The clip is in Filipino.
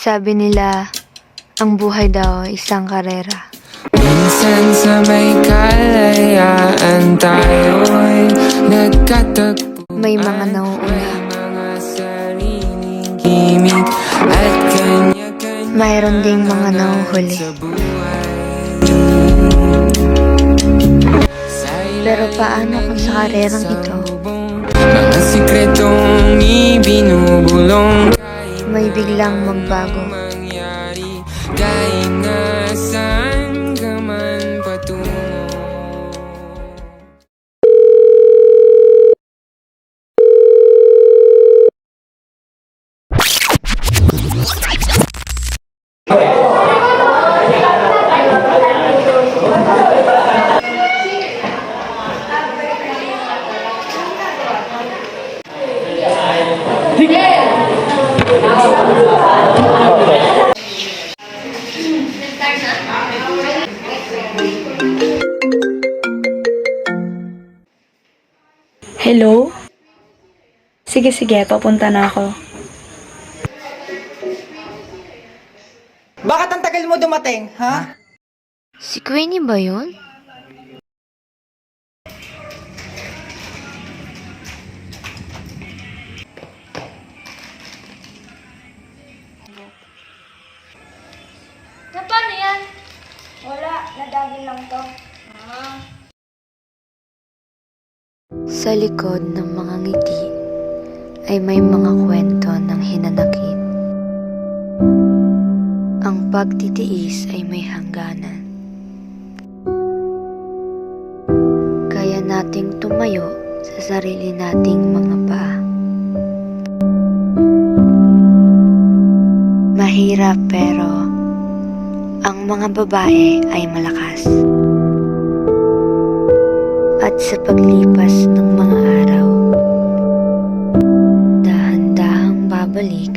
Sabi nila, ang buhay daw ay isang karera. Minsan sa may kalayaan tayo'y nagkatagpo. May mga nauuna, Mga sariling gimik at kanya-kanya mayroon ding mga nahuhuli. sa buhay. Pero paano kung sa karerang ito, Mga sikretong ibinubulong may biglang magbago? mangyari kahit nasaan ka man patungo. Hello? Sige, papunta na ako. Bakit ang tagal mo dumating, ha? Si Queenie ba yun? Na paano yan? Wala, nadagin lang to. Sa likod ng mga ngiti ay may mga kwento ng hinanakit. Ang pagtitiis ay may hangganan. Kaya nating tumayo sa sarili nating mga paa. Mahirap pero ang mga babae ay malakas. At sa paglipas ng mga araw, dahan-dahang babalik